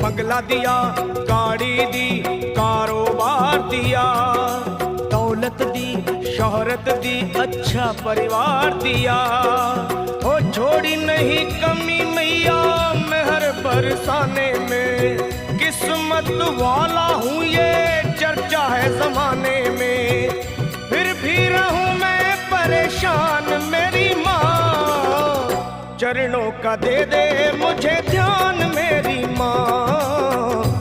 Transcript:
बंगला दिया, गाड़ी दी, कारोबार दिया, दौलत दी, शोहरत दी, अच्छा परिवार दिया। ओ छोड़ी नहीं कमी मैया मेहर बरसाने में, किस्मत वाला हूँ ये चर्चा है जमाने में। फिर भी रहूं मैं परेशान मेरी माँ, चरणों का दे दे मुझे ध्यान में।